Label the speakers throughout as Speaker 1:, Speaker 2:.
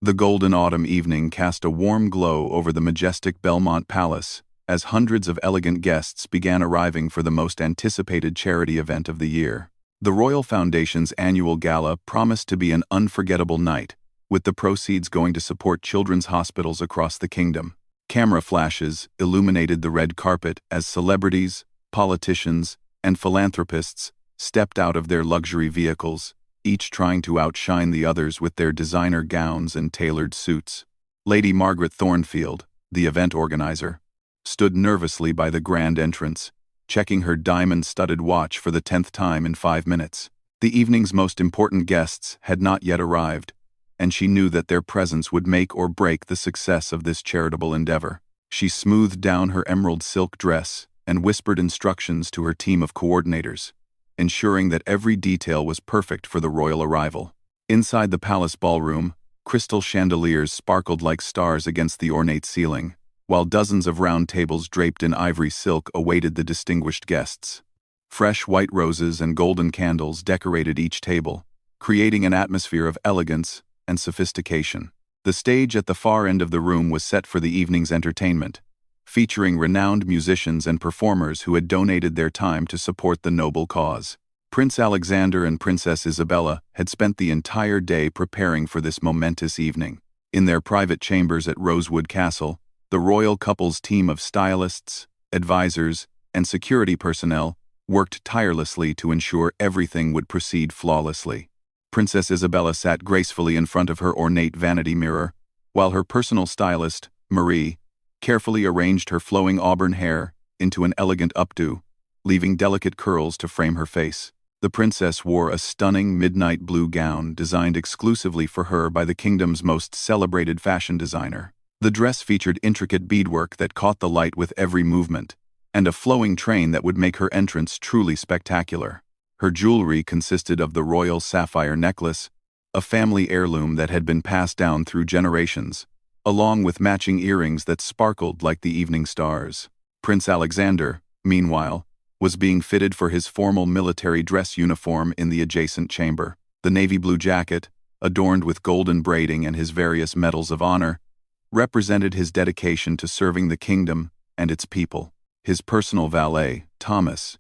Speaker 1: The golden autumn evening cast a warm glow over the majestic Belmont Palace as hundreds of elegant guests began arriving for the most anticipated charity event of the year. The Royal Foundation's annual gala promised to be an unforgettable night, with the proceeds going to support children's hospitals across the kingdom. Camera flashes illuminated the red carpet as celebrities, politicians, and philanthropists stepped out of their luxury vehicles, each trying to outshine the others with their designer gowns and tailored suits. Lady Margaret Thornfield, the event organizer, stood nervously by the grand entrance, checking her diamond-studded watch for the 10th time in 5 minutes. The evening's most important guests had not yet arrived, and she knew that their presence would make or break the success of this charitable endeavor. She smoothed down her emerald silk dress and whispered instructions to her team of coordinators, ensuring that every detail was perfect for the royal arrival. Inside the palace ballroom, crystal chandeliers sparkled like stars against the ornate ceiling, while dozens of round tables draped in ivory silk awaited the distinguished guests. Fresh white roses and golden candles decorated each table, creating an atmosphere of elegance and sophistication. The stage at the far end of the room was set for the evening's entertainment, featuring renowned musicians and performers who had donated their time to support the noble cause. Prince Alexander and Princess Isabella had spent the entire day preparing for this momentous evening. In their private chambers at Rosewood Castle, the royal couple's team of stylists, advisors, and security personnel worked tirelessly to ensure everything would proceed flawlessly. Princess Isabella sat gracefully in front of her ornate vanity mirror, while her personal stylist, Marie, carefully arranged her flowing auburn hair into an elegant updo, leaving delicate curls to frame her face. The princess wore a stunning midnight blue gown designed exclusively for her by the kingdom's most celebrated fashion designer. The dress featured intricate beadwork that caught the light with every movement, and a flowing train that would make her entrance truly spectacular. Her jewelry consisted of the royal sapphire necklace, a family heirloom that had been passed down through generations, along with matching earrings that sparkled like the evening stars. Prince Alexander, meanwhile, was being fitted for his formal military dress uniform in the adjacent chamber. The navy blue jacket, adorned with golden braiding and his various medals of honor, represented his dedication to serving the kingdom and its people. His personal valet, Thomas,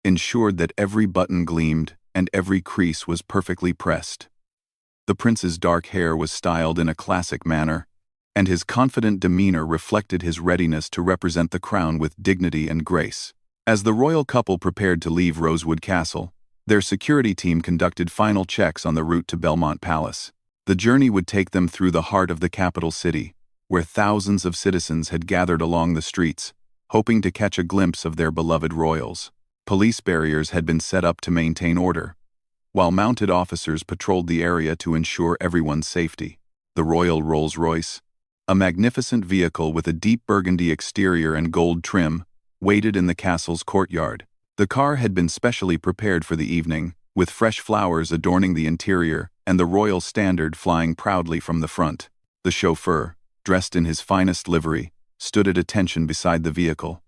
Speaker 1: ensured that every button gleamed and every crease was perfectly pressed. The prince's dark hair was styled in a classic manner, and his confident demeanor reflected his readiness to represent the crown with dignity and grace. As the royal couple prepared to leave Rosewood Castle, their security team conducted final checks on the route to Belmont Palace. The journey would take them through the heart of the capital city, where thousands of citizens had gathered along the streets, hoping to catch a glimpse of their beloved royals. Police barriers had been set up to maintain order, while mounted officers patrolled the area to ensure everyone's safety. The royal Rolls-Royce, a magnificent vehicle with a deep burgundy exterior and gold trim, waited in the castle's courtyard. The car had been specially prepared for the evening, with fresh flowers adorning the interior and the royal standard flying proudly from the front. The chauffeur, dressed in his finest livery, stood at attention beside the vehicle,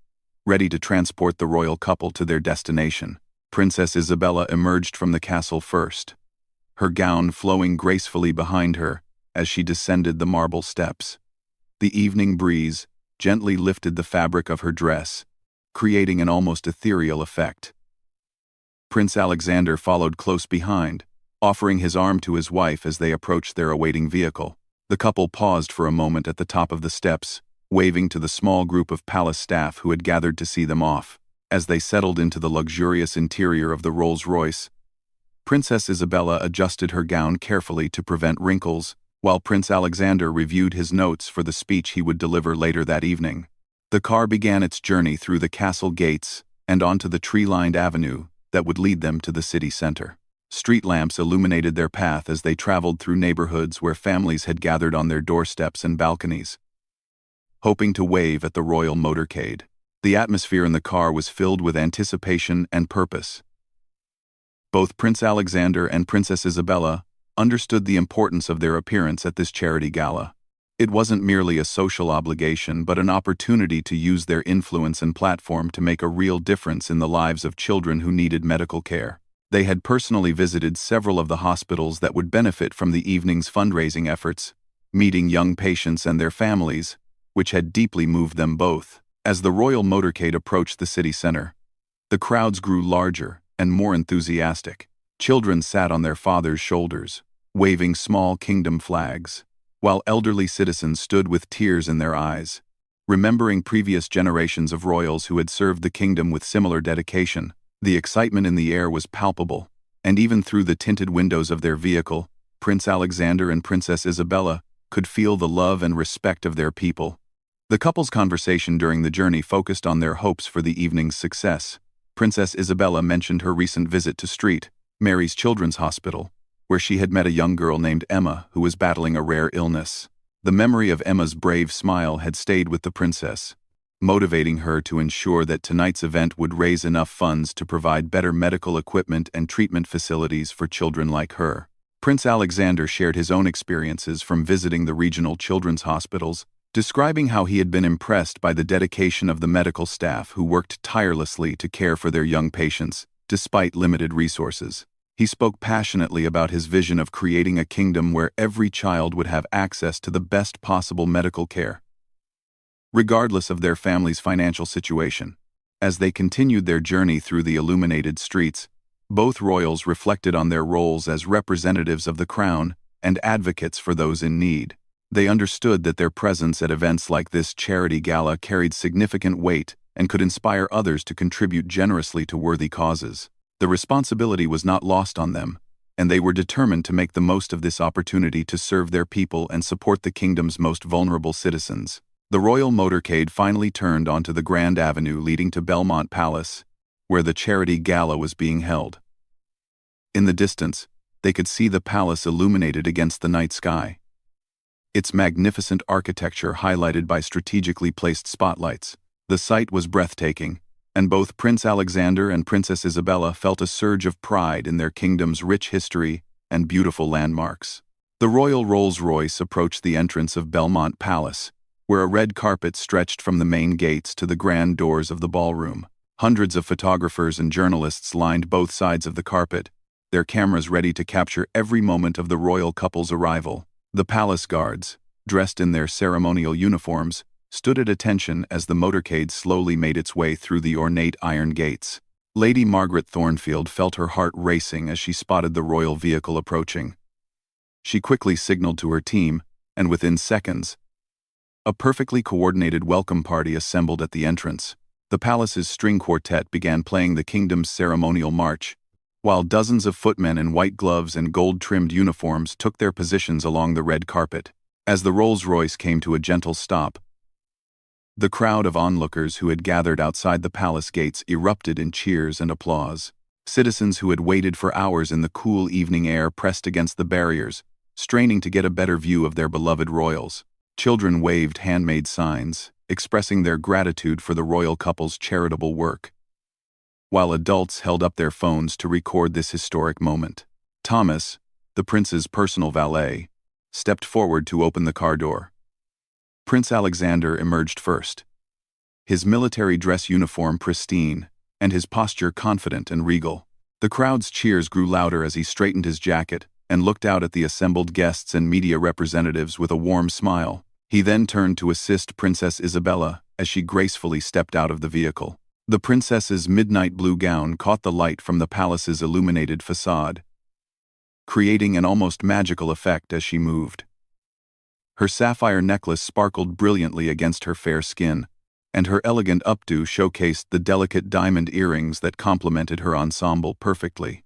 Speaker 1: ready to transport the royal couple to their destination. Princess Isabella emerged from the castle first, her gown flowing gracefully behind her as she descended the marble steps. The evening breeze gently lifted the fabric of her dress, creating an almost ethereal effect. Prince Alexander followed close behind, offering his arm to his wife as they approached their awaiting vehicle. The couple paused for a moment at the top of the steps, waving to the small group of palace staff who had gathered to see them off. As they settled into the luxurious interior of the Rolls-Royce, Princess Isabella adjusted her gown carefully to prevent wrinkles, while Prince Alexander reviewed his notes for the speech he would deliver later that evening. The car began its journey through the castle gates and onto the tree-lined avenue that would lead them to the city center. Street lamps illuminated their path as they traveled through neighborhoods where families had gathered on their doorsteps and balconies, hoping to wave at the royal motorcade. The atmosphere in the car was filled with anticipation and purpose. Both Prince Alexander and Princess Isabella understood the importance of their appearance at this charity gala. It wasn't merely a social obligation, but an opportunity to use their influence and platform to make a real difference in the lives of children who needed medical care. They had personally visited several of the hospitals that would benefit from the evening's fundraising efforts, meeting young patients and their families, which had deeply moved them both. As the royal motorcade approached the city center, the crowds grew larger and more enthusiastic. Children sat on their fathers' shoulders, waving small kingdom flags, while elderly citizens stood with tears in their eyes, remembering previous generations of royals who had served the kingdom with similar dedication. The excitement in the air was palpable, and even through the tinted windows of their vehicle, Prince Alexander and Princess Isabella could feel the love and respect of their people. The couple's conversation during the journey focused on their hopes for the evening's success. Princess Isabella mentioned her recent visit to St. Mary's Children's Hospital, where she had met a young girl named Emma who was battling a rare illness. The memory of Emma's brave smile had stayed with the princess, motivating her to ensure that tonight's event would raise enough funds to provide better medical equipment and treatment facilities for children like her. Prince Alexander shared his own experiences from visiting the regional children's hospitals, describing how he had been impressed by the dedication of the medical staff who worked tirelessly to care for their young patients, despite limited resources. He spoke passionately about his vision of creating a kingdom where every child would have access to the best possible medical care, regardless of their family's financial situation. As they continued their journey through the illuminated streets, both royals reflected on their roles as representatives of the crown and advocates for those in need. They understood that their presence at events like this charity gala carried significant weight and could inspire others to contribute generously to worthy causes. The responsibility was not lost on them, and they were determined to make the most of this opportunity to serve their people and support the kingdom's most vulnerable citizens. The royal motorcade finally turned onto the grand avenue leading to Belmont Palace, where the charity gala was being held. In the distance, they could see the palace illuminated against the night sky, its magnificent architecture highlighted by strategically placed spotlights. The sight was breathtaking, and both Prince Alexander and Princess Isabella felt a surge of pride in their kingdom's rich history and beautiful landmarks. The royal Rolls-Royce approached the entrance of Belmont Palace, where a red carpet stretched from the main gates to the grand doors of the ballroom. Hundreds of photographers and journalists lined both sides of the carpet, their cameras ready to capture every moment of the royal couple's arrival. The palace guards, dressed in their ceremonial uniforms, stood at attention as the motorcade slowly made its way through the ornate iron gates. Lady Margaret Thornfield felt her heart racing as she spotted the royal vehicle approaching. She quickly signaled to her team, and within seconds, a perfectly coordinated welcome party assembled at the entrance. The palace's string quartet began playing the kingdom's ceremonial march, while dozens of footmen in white gloves and gold-trimmed uniforms took their positions along the red carpet. As the Rolls-Royce came to a gentle stop, the crowd of onlookers who had gathered outside the palace gates erupted in cheers and applause. Citizens who had waited for hours in the cool evening air pressed against the barriers, straining to get a better view of their beloved royals. Children waved handmade signs, expressing their gratitude for the royal couple's charitable work, while adults held up their phones to record this historic moment. Thomas, the prince's personal valet, stepped forward to open the car door. Prince Alexander emerged first, his military dress uniform pristine, and his posture confident and regal. The crowd's cheers grew louder as he straightened his jacket and looked out at the assembled guests and media representatives with a warm smile. He then turned to assist Princess Isabella as she gracefully stepped out of the vehicle. The princess's midnight blue gown caught the light from the palace's illuminated facade, creating an almost magical effect as she moved. Her sapphire necklace sparkled brilliantly against her fair skin, and her elegant updo showcased the delicate diamond earrings that complemented her ensemble perfectly.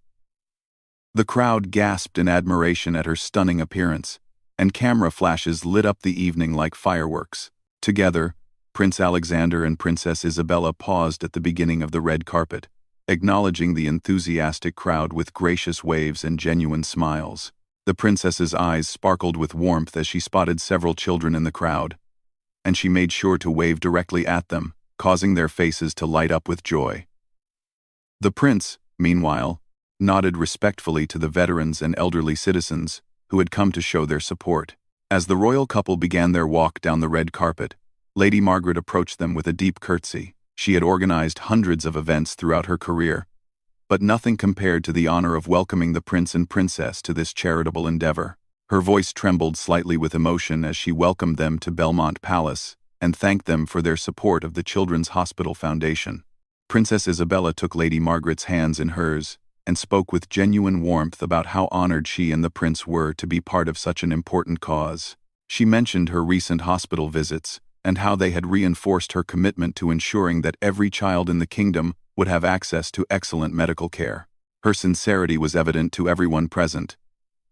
Speaker 1: The crowd gasped in admiration at her stunning appearance, and camera flashes lit up the evening like fireworks. Together, Prince Alexander and Princess Isabella paused at the beginning of the red carpet, acknowledging the enthusiastic crowd with gracious waves and genuine smiles. The princess's eyes sparkled with warmth as she spotted several children in the crowd, and she made sure to wave directly at them, causing their faces to light up with joy. The prince, meanwhile, nodded respectfully to the veterans and elderly citizens who had come to show their support. As the royal couple began their walk down the red carpet, Lady Margaret approached them with a deep curtsy. She had organized hundreds of events throughout her career, but nothing compared to the honor of welcoming the prince and princess to this charitable endeavor. Her voice trembled slightly with emotion as she welcomed them to Belmont Palace and thanked them for their support of the Children's Hospital Foundation. Princess Isabella took Lady Margaret's hands in hers and spoke with genuine warmth about how honored she and the prince were to be part of such an important cause. She mentioned her recent hospital visits and how they had reinforced her commitment to ensuring that every child in the kingdom would have access to excellent medical care. Her sincerity was evident to everyone present,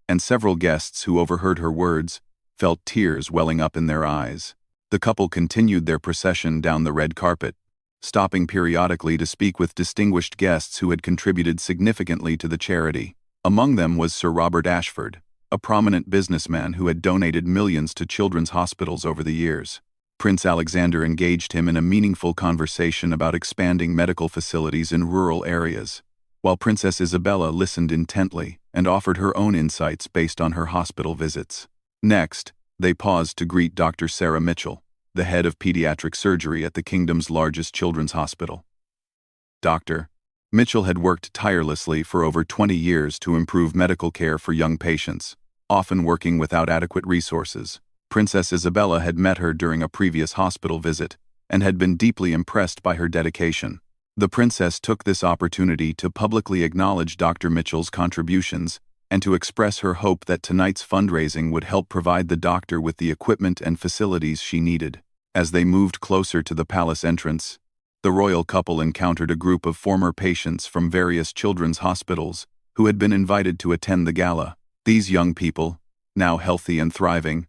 Speaker 1: and several guests who overheard her words felt tears welling up in their eyes. The couple continued their procession down the red carpet, stopping periodically to speak with distinguished guests who had contributed significantly to the charity. Among them was Sir Robert Ashford, a prominent businessman who had donated millions to children's hospitals over the years. Prince Alexander engaged him in a meaningful conversation about expanding medical facilities in rural areas, while Princess Isabella listened intently and offered her own insights based on her hospital visits. Next, they paused to greet Dr. Sarah Mitchell, the head of pediatric surgery at the kingdom's largest children's hospital. Dr. Mitchell had worked tirelessly for over 20 years to improve medical care for young patients, often working without adequate resources. Princess Isabella had met her during a previous hospital visit and had been deeply impressed by her dedication. The princess took this opportunity to publicly acknowledge Dr. Mitchell's contributions and to express her hope that tonight's fundraising would help provide the doctor with the equipment and facilities she needed. As they moved closer to the palace entrance, the royal couple encountered a group of former patients from various children's hospitals who had been invited to attend the gala. These young people, now healthy and thriving,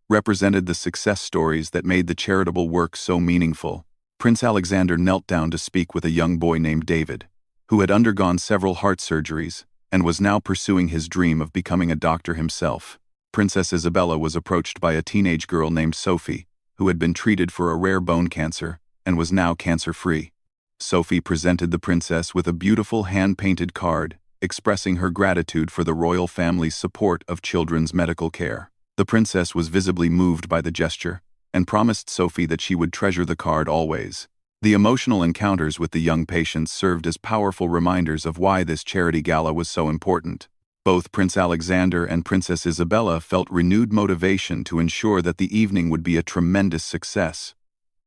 Speaker 1: represented the success stories that made the charitable work so meaningful. Prince Alexander knelt down to speak with a young boy named David, who had undergone several heart surgeries and was now pursuing his dream of becoming a doctor himself. Princess Isabella was approached by a teenage girl named Sophie, who had been treated for a rare bone cancer and was now cancer-free. Sophie presented the princess with a beautiful hand-painted card expressing her gratitude for the royal family's support of children's medical care. The princess was visibly moved by the gesture and promised Sophie that she would treasure the card always. The emotional encounters with the young patients served as powerful reminders of why this charity gala was so important. Both Prince Alexander and Princess Isabella felt renewed motivation to ensure that the evening would be a tremendous success,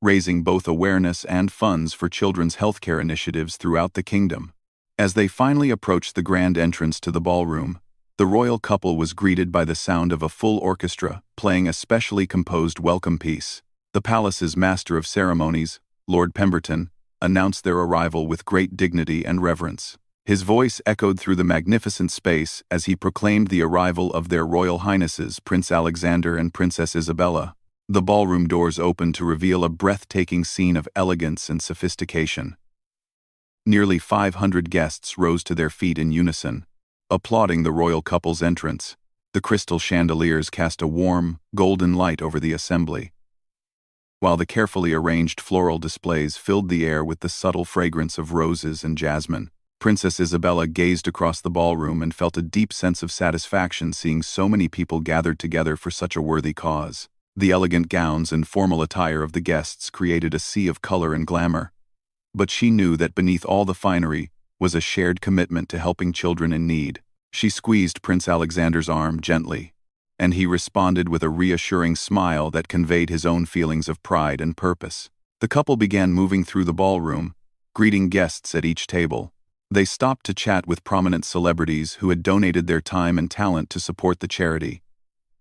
Speaker 1: raising both awareness and funds for children's healthcare initiatives throughout the kingdom. As they finally approached the grand entrance to the ballroom, the royal couple was greeted by the sound of a full orchestra playing a specially composed welcome piece. The palace's master of ceremonies, Lord Pemberton, announced their arrival with great dignity and reverence. His voice echoed through the magnificent space as he proclaimed the arrival of their Royal Highnesses Prince Alexander and Princess Isabella. The ballroom doors opened to reveal a breathtaking scene of elegance and sophistication. Nearly 500 guests rose to their feet in unison, applauding the royal couple's entrance. The crystal chandeliers cast a warm, golden light over the assembly, while the carefully arranged floral displays filled the air with the subtle fragrance of roses and jasmine. Princess Isabella gazed across the ballroom and felt a deep sense of satisfaction seeing so many people gathered together for such a worthy cause. The elegant gowns and formal attire of the guests created a sea of color and glamour, but she knew that beneath all the finery was a shared commitment to helping children in need. She squeezed Prince Alexander's arm gently, and he responded with a reassuring smile that conveyed his own feelings of pride and purpose. The couple began moving through the ballroom, greeting guests at each table. They stopped to chat with prominent celebrities who had donated their time and talent to support the charity,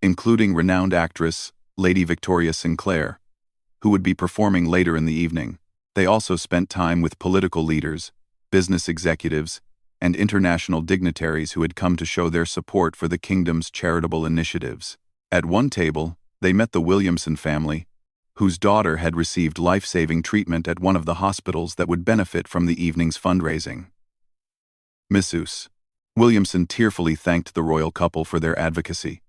Speaker 1: including renowned actress Lady Victoria Sinclair, who would be performing later in the evening. They also spent time with political leaders, business executives, and international dignitaries who had come to show their support for the kingdom's charitable initiatives. At one table, they met the Williamson family, whose daughter had received life-saving treatment at one of the hospitals that would benefit from the evening's fundraising. Mrs. Williamson tearfully thanked the royal couple for their advocacy,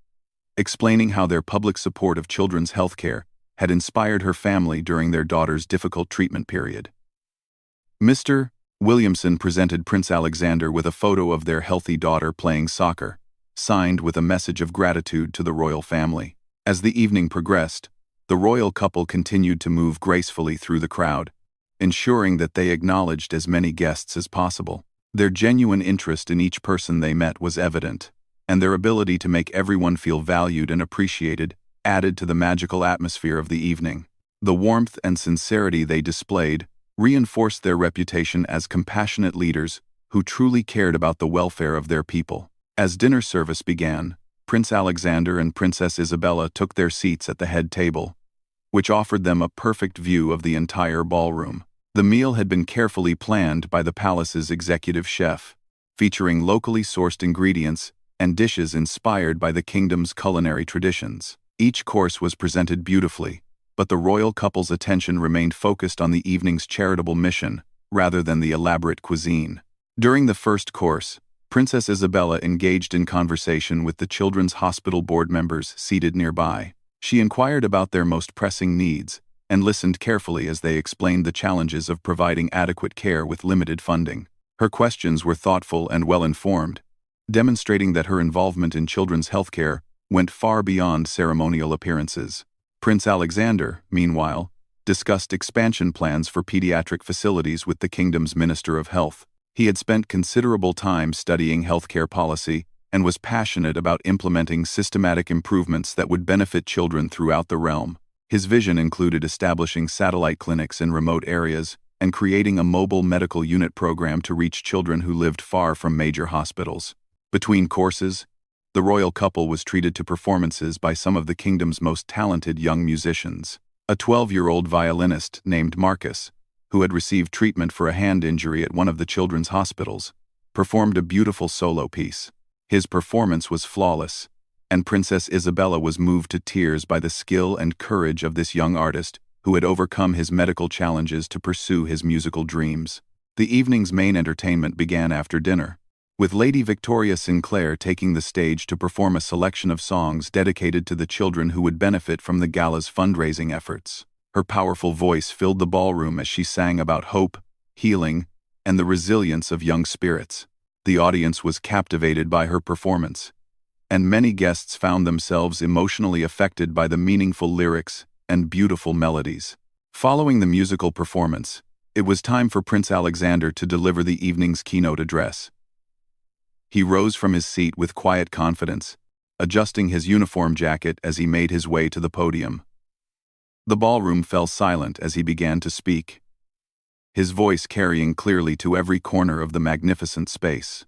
Speaker 1: explaining how their public support of children's health care had inspired her family during their daughter's difficult treatment period. Mr. Williamson presented Prince Alexander with a photo of their healthy daughter playing soccer, signed with a message of gratitude to the royal family. As the evening progressed, the royal couple continued to move gracefully through the crowd, ensuring that they acknowledged as many guests as possible. Their genuine interest in each person they met was evident, and their ability to make everyone feel valued and appreciated added to the magical atmosphere of the evening. The warmth and sincerity they displayed reinforced their reputation as compassionate leaders who truly cared about the welfare of their people. As dinner service began, Prince Alexander and Princess Isabella took their seats at the head table, which offered them a perfect view of the entire ballroom. The meal had been carefully planned by the palace's executive chef, featuring locally sourced ingredients and dishes inspired by the kingdom's culinary traditions. Each course was presented beautifully, but the royal couple's attention remained focused on the evening's charitable mission rather than the elaborate cuisine. During the first course, Princess Isabella engaged in conversation with the Children's Hospital board members seated nearby. She inquired about their most pressing needs and listened carefully as they explained the challenges of providing adequate care with limited funding. Her questions were thoughtful and well-informed, demonstrating that her involvement in children's healthcare went far beyond ceremonial appearances. Prince Alexander, meanwhile, discussed expansion plans for pediatric facilities with the kingdom's Minister of Health. He had spent considerable time studying healthcare policy and was passionate about implementing systematic improvements that would benefit children throughout the realm. His vision included establishing satellite clinics in remote areas and creating a mobile medical unit program to reach children who lived far from major hospitals. Between courses, the royal couple was treated to performances by some of the kingdom's most talented young musicians. A 12-year-old violinist named Marcus, who had received treatment for a hand injury at one of the children's hospitals, performed a beautiful solo piece. His performance was flawless, and Princess Isabella was moved to tears by the skill and courage of this young artist who had overcome his medical challenges to pursue his musical dreams. The evening's main entertainment began after dinner, with Lady Victoria Sinclair taking the stage to perform a selection of songs dedicated to the children who would benefit from the gala's fundraising efforts. Her powerful voice filled the ballroom as she sang about hope, healing, and the resilience of young spirits. The audience was captivated by her performance, and many guests found themselves emotionally affected by the meaningful lyrics and beautiful melodies. Following the musical performance, it was time for Prince Alexander to deliver the evening's keynote address. He rose from his seat with quiet confidence, adjusting his uniform jacket as he made his way to the podium. The ballroom fell silent as he began to speak, his voice carrying clearly to every corner of the magnificent space.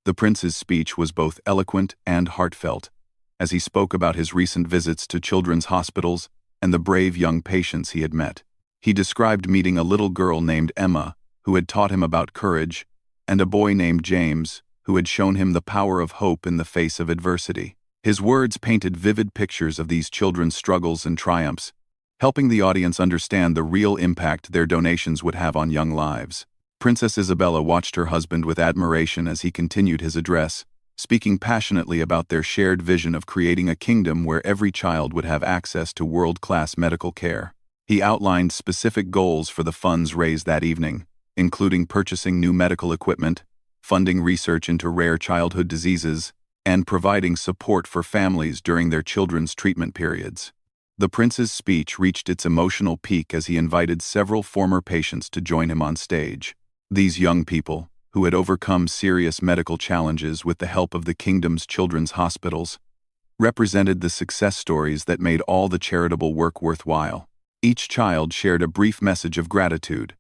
Speaker 1: The prince's speech was both eloquent and heartfelt, as he spoke about his recent visits to children's hospitals and the brave young patients he had met. He described meeting a little girl named Emma, who had taught him about courage, and a boy named James, who had shown him the power of hope in the face of adversity. His words painted vivid pictures of these children's struggles and triumphs, helping the audience understand the real impact their donations would have on young lives. Princess Isabella watched her husband with admiration as he continued his address, speaking passionately about their shared vision of creating a kingdom where every child would have access to world-class medical care. He outlined specific goals for the funds raised that evening, including purchasing new medical equipment, funding research into rare childhood diseases, and providing support for families during their children's treatment periods. The prince's speech reached its emotional peak as he invited several former patients to join him on stage. These young people, who had overcome serious medical challenges with the help of the kingdom's children's hospitals, represented the success stories that made all the charitable work worthwhile. Each child shared a brief message of gratitude,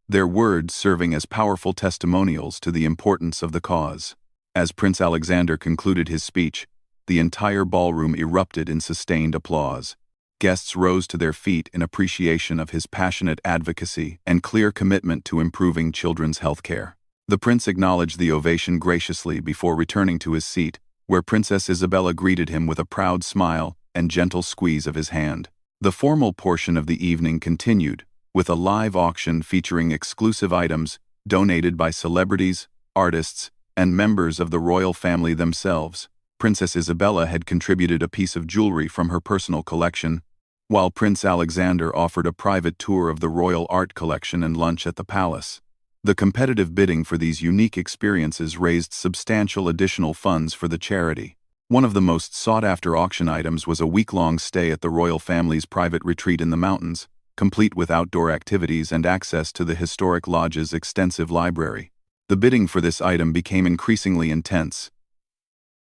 Speaker 1: their words serving as powerful testimonials to the importance of the cause. As Prince Alexander concluded his speech, the entire ballroom erupted in sustained applause. Guests rose to their feet in appreciation of his passionate advocacy and clear commitment to improving children's health care. The prince acknowledged the ovation graciously before returning to his seat, where Princess Isabella greeted him with a proud smile and gentle squeeze of his hand. The formal portion of the evening continued, with a live auction featuring exclusive items donated by celebrities, artists, and members of the royal family themselves. Princess Isabella had contributed a piece of jewelry from her personal collection, while Prince Alexander offered a private tour of the royal art collection and lunch at the palace. The competitive bidding for these unique experiences raised substantial additional funds for the charity. One of the most sought-after auction items was a week-long stay at the royal family's private retreat in the mountains, complete with outdoor activities and access to the historic lodge's extensive library. The bidding for this item became increasingly intense,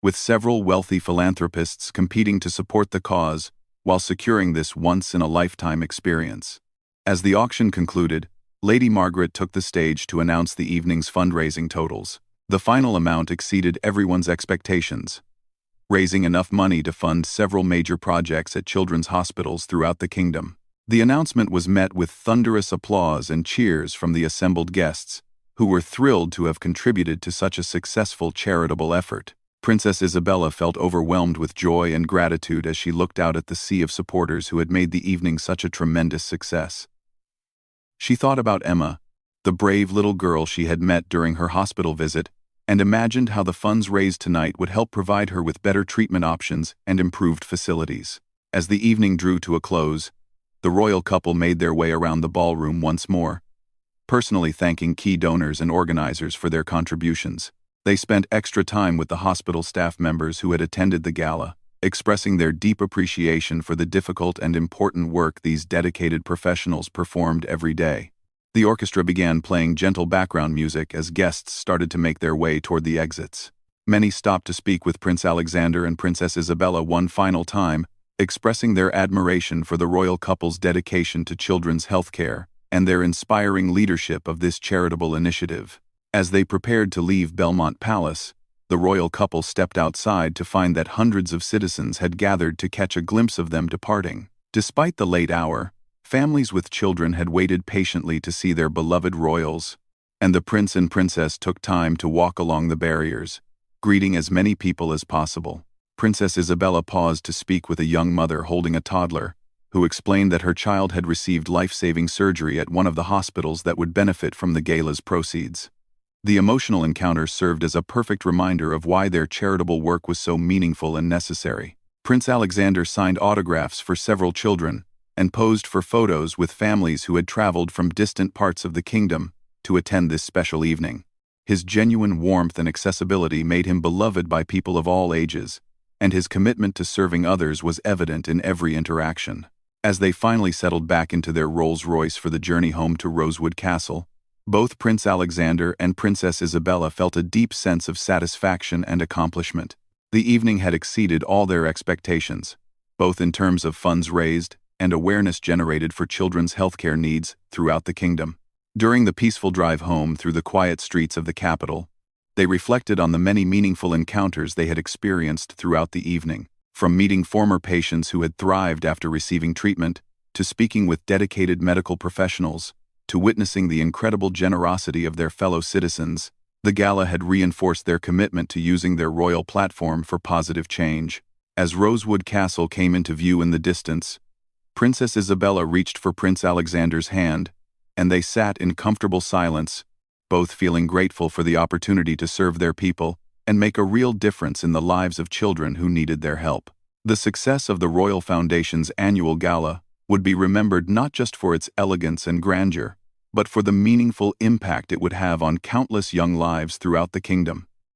Speaker 1: with several wealthy philanthropists competing to support the cause while securing this once-in-a-lifetime experience. As the auction concluded, Lady Margaret took the stage to announce the evening's fundraising totals. The final amount exceeded everyone's expectations, raising enough money to fund several major projects at children's hospitals throughout the kingdom. The announcement was met with thunderous applause and cheers from the assembled guests, who were thrilled to have contributed to such a successful charitable effort. Princess Isabella felt overwhelmed with joy and gratitude as she looked out at the sea of supporters who had made the evening such a tremendous success. She thought about Emma, the brave little girl she had met during her hospital visit, and imagined how the funds raised tonight would help provide her with better treatment options and improved facilities. As the evening drew to a close, the royal couple made their way around the ballroom once more, personally thanking key donors and organizers for their contributions. They spent extra time with the hospital staff members who had attended the gala, expressing their deep appreciation for the difficult and important work these dedicated professionals performed every day. The orchestra began playing gentle background music as guests started to make their way toward the exits. Many stopped to speak with Prince Alexander and Princess Isabella one final time, expressing their admiration for the royal couple's dedication to children's health care and their inspiring leadership of this charitable initiative. As they prepared to leave Belmont Palace, the royal couple stepped outside to find that hundreds of citizens had gathered to catch a glimpse of them departing. Despite the late hour, families with children had waited patiently to see their beloved royals, and the prince and princess took time to walk along the barriers, greeting as many people as possible. Princess Isabella paused to speak with a young mother holding a toddler, who explained that her child had received life-saving surgery at one of the hospitals that would benefit from the gala's proceeds. The emotional encounter served as a perfect reminder of why their charitable work was so meaningful and necessary. Prince Alexander signed autographs for several children and posed for photos with families who had traveled from distant parts of the kingdom to attend this special evening. His genuine warmth and accessibility made him beloved by people of all ages, and his commitment to serving others was evident in every interaction. As they finally settled back into their Rolls-Royce for the journey home to Rosewood Castle, both Prince Alexander and Princess Isabella felt a deep sense of satisfaction and accomplishment. The evening had exceeded all their expectations, both in terms of funds raised and awareness generated for children's healthcare needs throughout the kingdom. During the peaceful drive home through the quiet streets of the capital, they reflected on the many meaningful encounters they had experienced throughout the evening. From meeting former patients who had thrived after receiving treatment, to speaking with dedicated medical professionals, to witnessing the incredible generosity of their fellow citizens, the gala had reinforced their commitment to using their royal platform for positive change. As Rosewood Castle came into view in the distance, Princess Isabella reached for Prince Alexander's hand, and they sat in comfortable silence, both feeling grateful for the opportunity to serve their people and make a real difference in the lives of children who needed their help. The success of the Royal Foundation's annual gala would be remembered not just for its elegance and grandeur, but for the meaningful impact it would have on countless young lives throughout the kingdom.